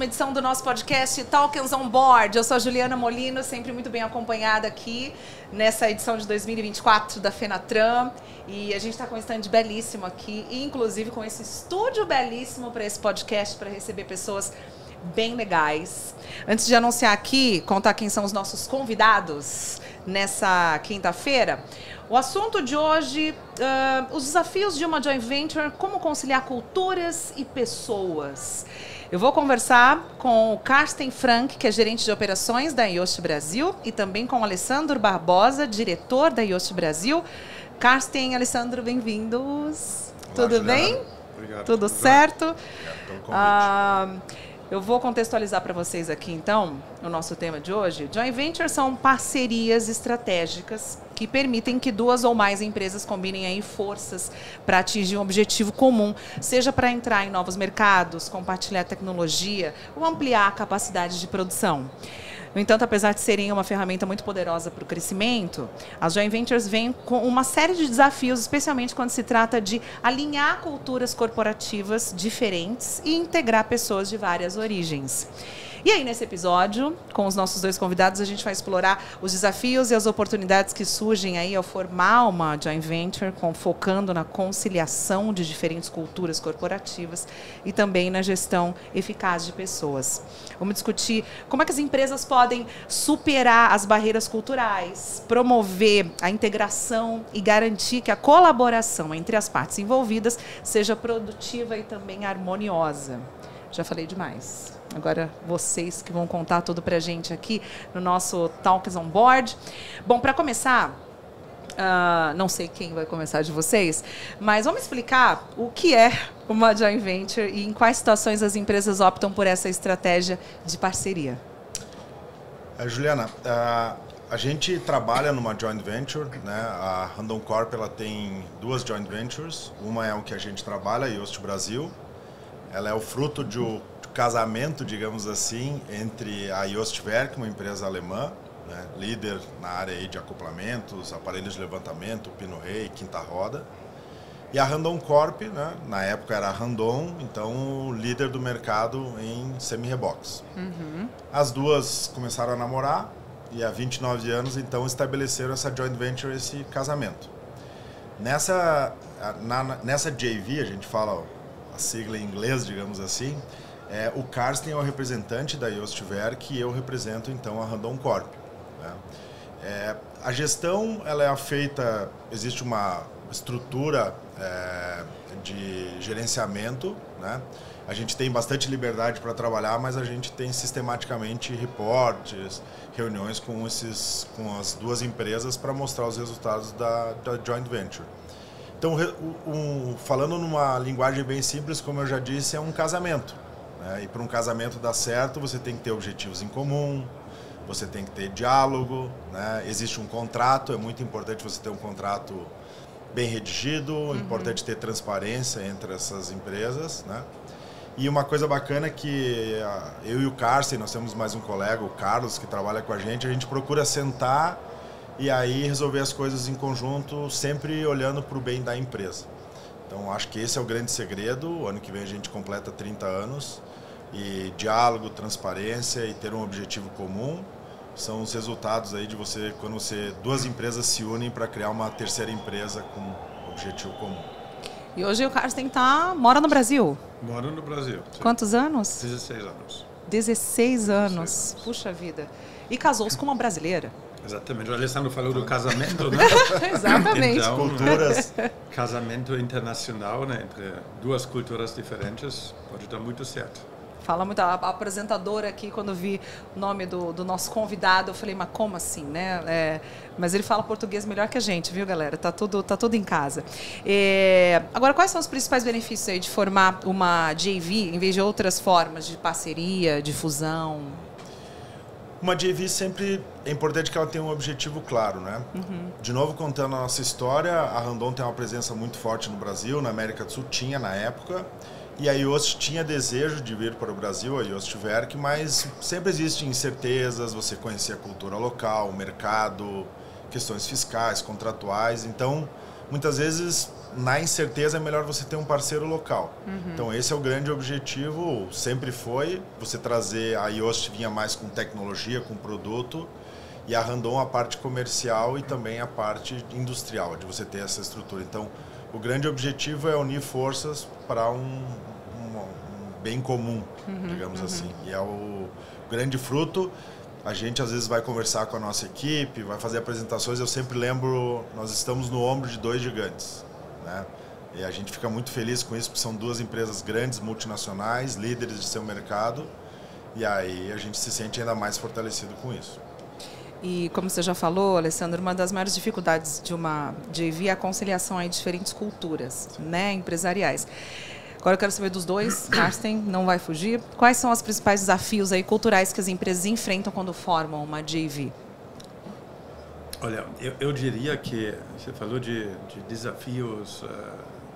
uma edição do nosso podcast Talkers on Board. Eu sou a Juliana Molino, sempre muito bem acompanhada aqui nessa edição de 2024 da Fenatran. E a gente está com um stand belíssimo aqui, inclusive com esse estúdio belíssimo para esse podcast, para receber pessoas bem legais. Antes de anunciar aqui, contar quem são os nossos convidados nessa quinta-feira, o assunto de hoje, os desafios de uma joint venture, como conciliar culturas e pessoas. Eu vou conversar com o Carsten Frank, que é gerente de operações da Yoast Brasil, e também com o Alessandro Barbosa, diretor da Yoast Brasil. Carsten e Alessandro, bem-vindos. Tudo Juliana. bem? Obrigado. Tudo certo? Obrigado pelo convite. Eu vou contextualizar para vocês aqui, então, o nosso tema de hoje. Joint ventures são parcerias estratégicas que permitem que duas ou mais empresas combinem aí forças para atingir um objetivo comum, seja para entrar em novos mercados, compartilhar tecnologia ou ampliar a capacidade de produção. No entanto, apesar de serem uma ferramenta muito poderosa para o crescimento, as joint ventures vêm com uma série de desafios, especialmente quando se trata de alinhar culturas corporativas diferentes e integrar pessoas de várias origens. E aí, nesse episódio, com os nossos dois convidados, a gente vai explorar os desafios e as oportunidades que surgem aí ao formar uma joint venture, focando na conciliação de diferentes culturas corporativas e também na gestão eficaz de pessoas. Vamos discutir como é que as empresas podem superar as barreiras culturais, promover a integração e garantir que a colaboração entre as partes envolvidas seja produtiva e também harmoniosa. Já falei demais. Agora vocês que vão contar tudo pra gente aqui no nosso Talks on Board. Bom, para começar, não sei quem vai começar de vocês, mas vamos explicar o que é uma joint venture e em quais situações as empresas optam por essa estratégia de parceria. Juliana, a gente trabalha numa joint venture, né? A Randon Corp ela tem duas joint ventures. Uma é o que a gente trabalha, a Yoast Brasil. Ela é o fruto de um casamento, digamos assim, entre a Yoast Werk, uma empresa alemã, né, líder na área aí de acoplamentos, aparelhos de levantamento, pino rei, quinta roda, e a Randon Corp, né, na época era a Randon, então líder do mercado em semi-reboques. Uhum. As duas começaram a namorar e há 29 anos então estabeleceram essa joint venture, esse casamento. Nessa JV, a gente fala a sigla em inglês, digamos assim, o Carsten é o representante da Yoast Werk e eu represento então a Randon Corp. Né? A gestão ela é feita, existe uma estrutura de gerenciamento, né? A gente tem bastante liberdade para trabalhar, mas a gente tem sistematicamente reportes, reuniões com as duas empresas para mostrar os resultados da joint venture. Então, falando numa linguagem bem simples, como eu já disse, é um casamento. Né? E para um casamento dar certo, você tem que ter objetivos em comum, você tem que ter diálogo, né? Existe um contrato, é muito importante você ter um contrato bem redigido, importante ter transparência entre essas empresas. Né? E uma coisa bacana é que eu e o Carsten, nós temos mais um colega, o Carlos, que trabalha com a gente procura sentar e aí resolver as coisas em conjunto, sempre olhando para o bem da empresa. Então, acho que esse é o grande segredo. O ano que vem a gente completa 30 anos. E diálogo, transparência e ter um objetivo comum são os resultados aí de quando duas empresas se unem para criar uma terceira empresa com objetivo comum. E hoje o Carsten mora no Brasil? Mora no Brasil. Sim. Quantos anos? 16 anos. 16 anos. Puxa vida. E casou-se com uma brasileira. Exatamente. O Alessandro falou do casamento, né? Exatamente. Então, culturas. Casamento internacional, né? Entre duas culturas diferentes, pode dar muito certo. Fala muito, a apresentadora aqui, quando vi o nome do nosso convidado, eu falei, mas como assim, né? Mas ele fala português melhor que a gente, viu, galera? Tá tudo em casa. Agora, quais são os principais benefícios aí de formar uma JV, em vez de outras formas de parceria, de fusão? Uma JV sempre é importante que ela tenha um objetivo claro, né? Uhum. De novo, contando a nossa história, a Randon tem uma presença muito forte no Brasil, na América do Sul, tinha na época. E a Yoast tinha desejo de vir para o Brasil, a Yoast Werk, mas sempre existem incertezas, você conhecer a cultura local, o mercado, questões fiscais, contratuais. Então, muitas vezes, na incerteza, é melhor você ter um parceiro local. Então, esse é o grande objetivo, sempre foi, você trazer, a Yoast vinha mais com tecnologia, com produto, e a Randon a parte comercial e também a parte industrial, de você ter essa estrutura. Então, o grande objetivo é unir forças para um bem comum, digamos assim. E é o grande fruto. A gente às vezes vai conversar com a nossa equipe, vai fazer apresentações. Eu sempre lembro, nós estamos no ombro de 2 gigantes, né? E a gente fica muito feliz com isso, porque são 2 empresas grandes, multinacionais, líderes de seu mercado. E aí a gente se sente ainda mais fortalecido com isso. E como você já falou, Alessandro, uma das maiores dificuldades de uma JV é a conciliação aí de diferentes culturas, né, empresariais. Agora eu quero saber dos dois, Carsten, não vai fugir. Quais são os principais desafios aí culturais que as empresas enfrentam quando formam uma JV? Olha, eu diria que você falou de desafios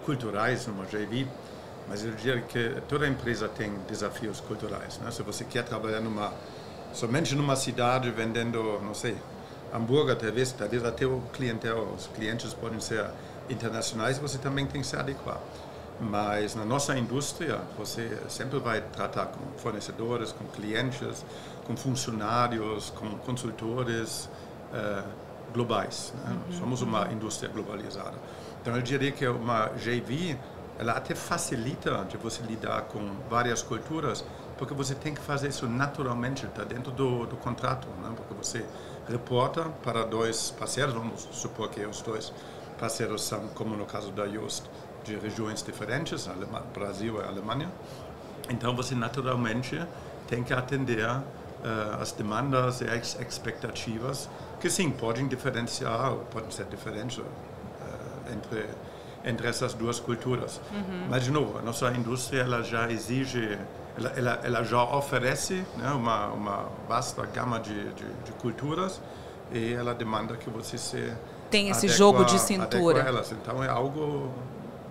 culturais numa JV, mas eu diria que toda empresa tem desafios culturais, né? Se você quer trabalhar somente numa cidade vendendo, não sei, hambúrguer, talvez até o clientela, os clientes podem ser internacionais, você também tem que se adequar. Mas na nossa indústria, você sempre vai tratar com fornecedores, com clientes, com funcionários, com consultores globais, né? Somos uma indústria globalizada. Então, eu diria que uma JV, ela até facilita de você lidar com várias culturas, porque você tem que fazer isso naturalmente, está dentro do contrato, né? Porque você reporta para 2 parceiros, vamos supor que os 2 parceiros são, como no caso da Yoast, de regiões diferentes, Brasil e Alemanha. Então, você naturalmente tem que atender as demandas e as expectativas, que sim, podem ser diferentes entre essas 2 culturas. Mas, de novo, a nossa indústria ela já exige, ela já oferece, né, uma vasta gama de culturas, e ela demanda que você tem esse jogo de cintura. Elas. Então, é algo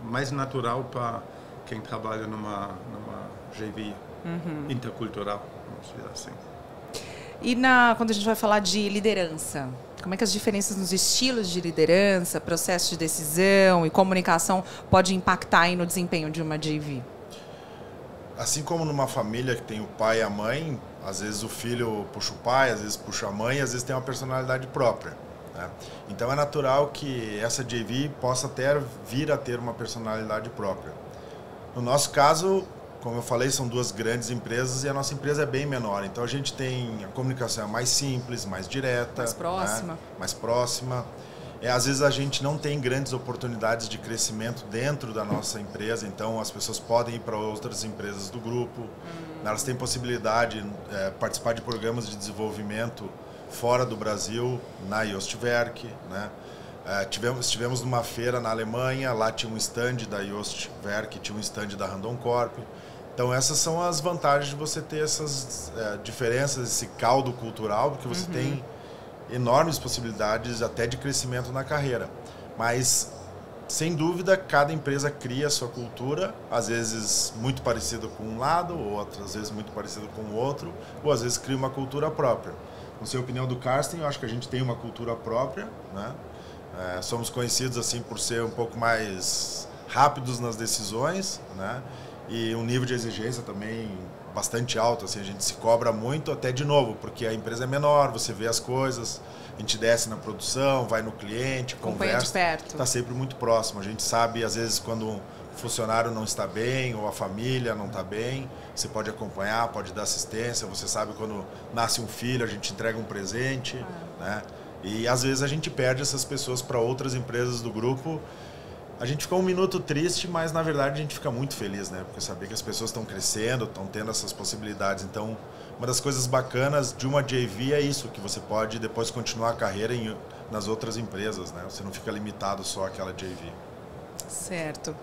mais natural para quem trabalha numa JV intercultural, vamos dizer assim. E quando a gente vai falar de liderança, como é que as diferenças nos estilos de liderança, processo de decisão e comunicação pode impactar aí no desempenho de uma JV? Assim como numa família que tem o pai e a mãe, às vezes o filho puxa o pai, às vezes puxa a mãe, às vezes tem uma personalidade própria, né? Então é natural que essa JV possa até vir a ter uma personalidade própria. No nosso caso, como eu falei, são 2 grandes empresas e a nossa empresa é bem menor. Então a gente tem a comunicação mais simples, mais direta, mais próxima, né? Mais próxima. Às vezes a gente não tem grandes oportunidades de crescimento dentro da nossa empresa, então as pessoas podem ir para outras empresas do grupo. Elas têm possibilidade de participar de programas de desenvolvimento fora do Brasil, na Yoastwerk, né? Estivemos numa feira na Alemanha, lá tinha um stand da Yoastwerk, tinha um stand da Randon Corp. Então essas são as vantagens de você ter essas diferenças, esse caldo cultural, porque você tem enormes possibilidades até de crescimento na carreira. Mas, sem dúvida, cada empresa cria a sua cultura, às vezes muito parecido com um lado, ou outras vezes muito parecido com o outro, ou às vezes cria uma cultura própria. Não sei a opinião do Carsten, eu acho que a gente tem uma cultura própria, né? Somos conhecidos assim por ser um pouco mais rápidos nas decisões, né? E um nível de exigência também bastante alto, assim, a gente se cobra muito, até de novo, porque a empresa é menor, você vê as coisas, a gente desce na produção, vai no cliente, conversa, de perto. Está sempre muito próximo. A gente sabe, às vezes, quando o funcionário não está bem ou a família não está bem, você pode acompanhar, pode dar assistência, você sabe quando nasce um filho, a gente entrega um presente, né? E às vezes a gente perde essas pessoas para outras empresas do grupo. A gente ficou um minuto triste, mas na verdade a gente fica muito feliz, né? Porque saber que as pessoas estão crescendo, estão tendo essas possibilidades. Então, uma das coisas bacanas de uma JV é isso, que você pode depois continuar a carreira nas outras empresas, né? Você não fica limitado só àquela JV. Certo.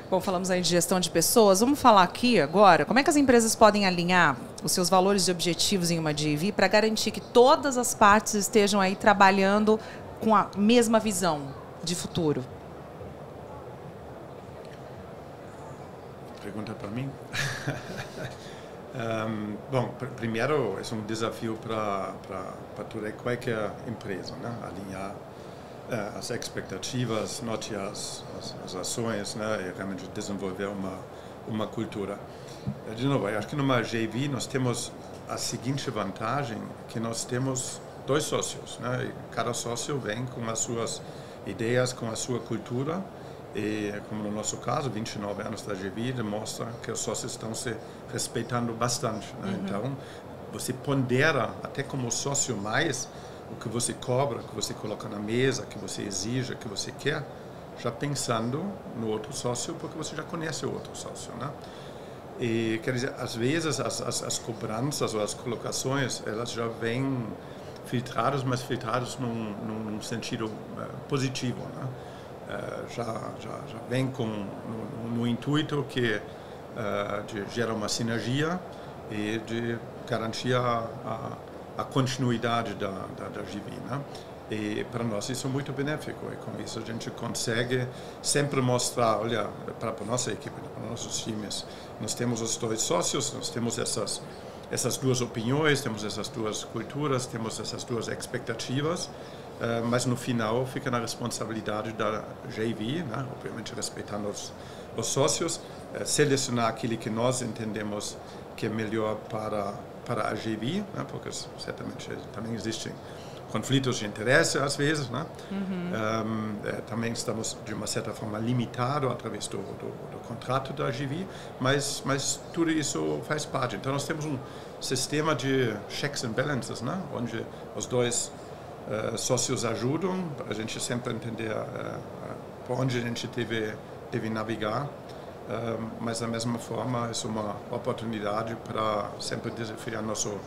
Bom, falamos aí de gestão de pessoas. Vamos falar aqui agora como é que as empresas podem alinhar os seus valores e objetivos em uma JV para garantir que todas as partes estejam aí trabalhando com a mesma visão de futuro. Pergunta para mim? Bom, primeiro é um desafio para toda e qualquer empresa, né? Alinhar as expectativas, note as ações, né, e realmente desenvolver uma cultura. De novo, eu acho que numa JV nós temos a seguinte vantagem, que nós temos 2 sócios, né, e cada sócio vem com as suas ideias, com a sua cultura, e como no nosso caso, 29 anos da JV demonstra que os sócios estão se respeitando bastante, né? Então, você pondera até como sócio mais o que você cobra, o que você coloca na mesa, o que você exige, o que você quer, já pensando no outro sócio, porque você já conhece o outro sócio, né? E, quer dizer, às vezes as cobranças ou as colocações, elas já vêm filtradas, mas filtradas num sentido positivo, né? Já vem no intuito que de gerar uma sinergia e de garantir a continuidade da JV, né? E para nós isso é muito benéfico, e com isso a gente consegue sempre mostrar, olha, para a nossa equipe, para nossos times, nós temos os 2 sócios, nós temos essas 2 opiniões, temos essas 2 culturas, temos essas 2 expectativas, mas no final fica na responsabilidade da JV, né? Obviamente respeitando os sócios, selecionar aquilo que nós entendemos que é melhor para a JV, né? Porque certamente também existem conflitos de interesse às vezes, né? Também estamos de uma certa forma limitados através do contrato da JV, mas tudo isso faz parte. Então nós temos um sistema de checks and balances, né? Onde os 2 sócios ajudam a gente sempre entender por onde a gente deve navegar, mas da mesma forma é uma oportunidade para sempre desafiar nosso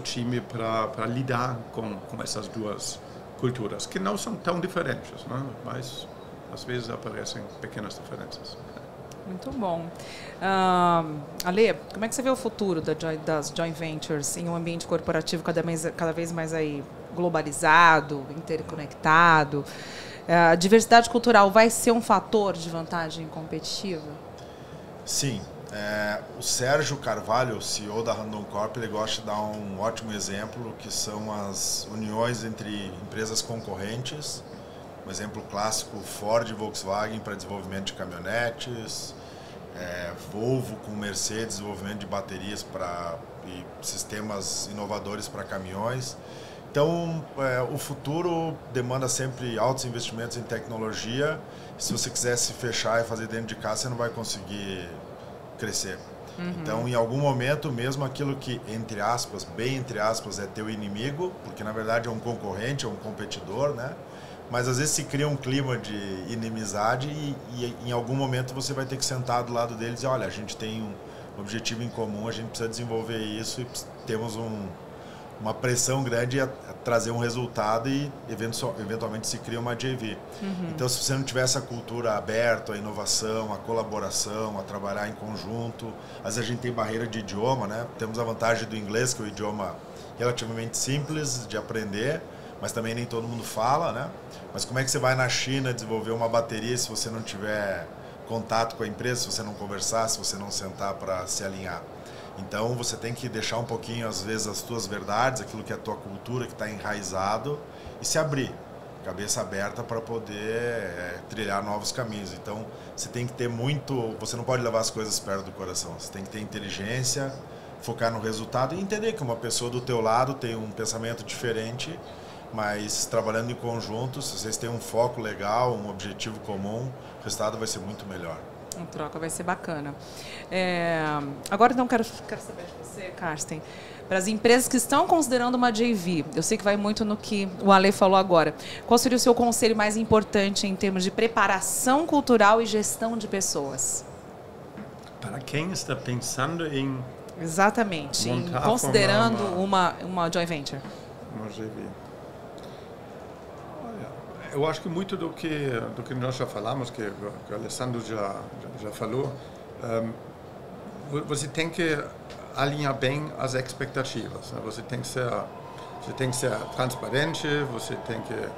time para lidar com essas 2 culturas, que não são tão diferentes, né? Mas às vezes aparecem pequenas diferenças. Muito bom. Ale, como é que você vê o futuro das joint ventures em um ambiente corporativo cada vez mais aí globalizado, interconectado? A diversidade cultural vai ser um fator de vantagem competitiva? Sim. O Sérgio Carvalho, CEO da Randon Corp, ele gosta de dar um ótimo exemplo, que são as uniões entre empresas concorrentes. Um exemplo clássico, Ford e Volkswagen para desenvolvimento de caminhonetes, Volvo com Mercedes, desenvolvimento de baterias e sistemas inovadores para caminhões. Então, o futuro demanda sempre altos investimentos em tecnologia. Se você quiser se fechar e fazer dentro de casa, você não vai conseguir crescer. Então, em algum momento, mesmo aquilo que, entre aspas, bem entre aspas, é teu inimigo, porque na verdade é um concorrente, é um competidor, né? Mas às vezes se cria um clima de inimizade e em algum momento você vai ter que sentar do lado deles e dizer, olha, a gente tem um objetivo em comum, a gente precisa desenvolver isso e temos uma pressão grande a trazer um resultado e eventualmente se cria uma JV. Então, se você não tiver essa cultura aberta, a inovação, a colaboração, a trabalhar em conjunto, às vezes a gente tem barreira de idioma, né? Temos a vantagem do inglês, que é um idioma relativamente simples de aprender, mas também nem todo mundo fala, né? Mas como é que você vai na China desenvolver uma bateria se você não tiver contato com a empresa, se você não conversar, se você não sentar para se alinhar? Então você tem que deixar um pouquinho, às vezes, as tuas verdades, aquilo que é a tua cultura, que está enraizado, e se abrir, cabeça aberta para poder trilhar novos caminhos. Então você tem que ter você não pode levar as coisas perto do coração, você tem que ter inteligência, focar no resultado e entender que uma pessoa do teu lado tem um pensamento diferente, mas trabalhando em conjunto, se vocês têm um foco legal, um objetivo comum, o resultado vai ser muito melhor. Uma troca vai ser bacana. Agora, então, quero saber de você, Carsten, para as empresas que estão considerando uma JV, eu sei que vai muito no que o Ale falou agora, qual seria o seu conselho mais importante em termos de preparação cultural e gestão de pessoas? Para quem está pensando em... Exatamente, considerando uma joint venture. Uma JV. Eu acho que muito do que nós já falamos, que o Alessandro já falou, você tem que alinhar bem as expectativas. Né? Você tem que ser transparente, você tem que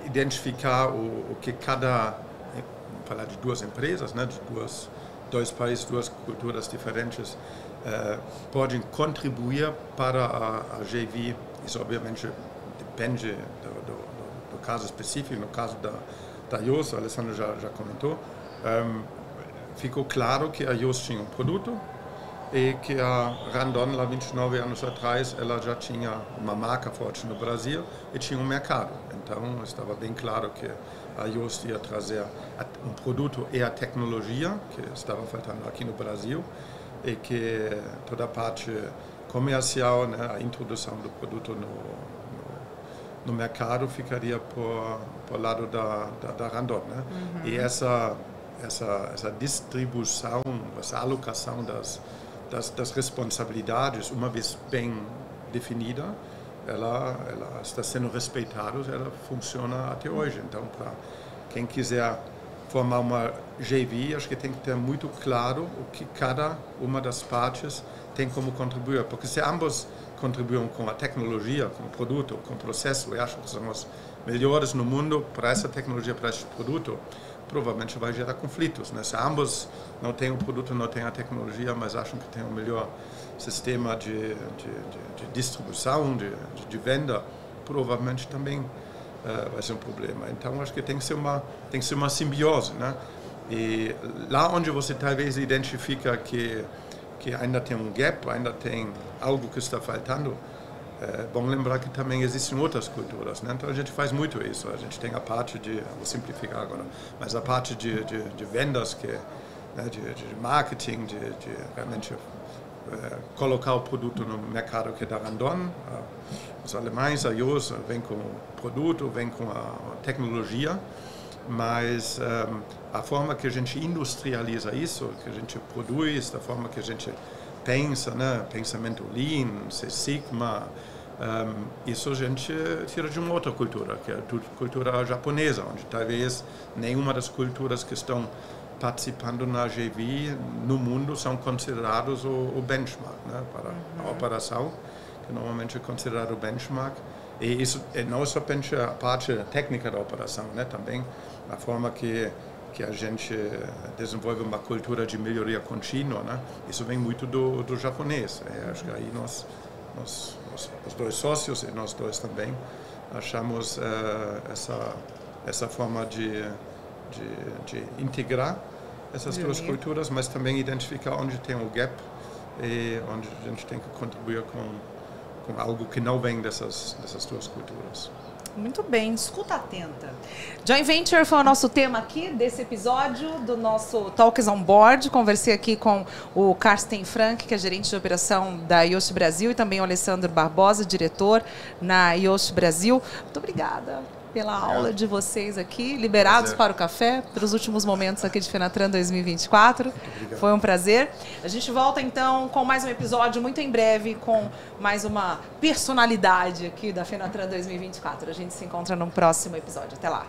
identificar o que cada, falar de 2 empresas, né? De 2 países, 2 culturas diferentes, podem contribuir para a JV Isso, obviamente, depende do caso específico. No caso da iOS, o Alessandro já comentou, ficou claro que a iOS tinha um produto e que a Randon, lá 29 anos atrás, ela já tinha uma marca forte no Brasil e tinha um mercado. Então, estava bem claro que a iOS ia trazer um produto e a tecnologia que estava faltando aqui no Brasil e que toda a parte comercial, né, a introdução do produto no mercado ficaria por lado da Randon, né? E essa distribuição, essa alocação das responsabilidades, uma vez bem definida, ela está sendo respeitada, ela funciona até hoje. Então, para quem quiser formar uma JV, acho que tem que ter muito claro o que cada uma das partes tem como contribuir, porque se ambos contribuem com a tecnologia, com o produto, com o processo, eu acho que são os melhores no mundo para essa tecnologia, para esse produto, provavelmente vai gerar conflitos, né? Se ambos não têm o produto, não têm a tecnologia, mas acham que tem o melhor sistema de distribuição, de venda, provavelmente também vai ser um problema. Então, acho que tem que ser uma simbiose, né? E lá onde você talvez identifica que ainda tem um gap, ainda tem algo que está faltando, é bom lembrar que também existem outras culturas, né? Então a gente faz muito isso. A gente tem a parte vou simplificar agora, mas a parte de vendas, né, de marketing, de realmente colocar o produto no mercado que é da Randon. Os alemães, a iOS, vem com o produto, vem com a tecnologia, mas a forma que a gente industrializa isso, que a gente produz, a forma que a gente pensa, né? Pensamento Lean, Six Sigma, isso a gente tira de uma outra cultura, que é a cultura japonesa, onde talvez nenhuma das culturas que estão participando na GV no mundo são considerados o benchmark, né? Para a operação, que normalmente é considerado o benchmark. E isso não é somente a parte técnica da operação, né? Também a forma que a gente desenvolve uma cultura de melhoria contínua, né? Isso vem muito do japonês. Acho que aí os dois sócios e nós dois também achamos essa forma de integrar essas duas culturas, mas também identificar onde tem o gap e onde a gente tem que contribuir com algo que não vem dessas duas culturas. Muito bem, escuta atenta. Joint Venture foi o nosso tema aqui desse episódio do nosso Talks on Board. Conversei aqui com o Carsten Frank, que é gerente de operação da Yoast Brasil, e também o Alessandro Barbosa, diretor na Yoast Brasil. Muito obrigada pela aula de vocês aqui, liberados para o café, pelos últimos momentos aqui de Fenatran 2024. Foi um prazer. A gente volta, então, com mais um episódio muito em breve, com mais uma personalidade aqui da Fenatran 2024. A gente se encontra no próximo episódio. Até lá.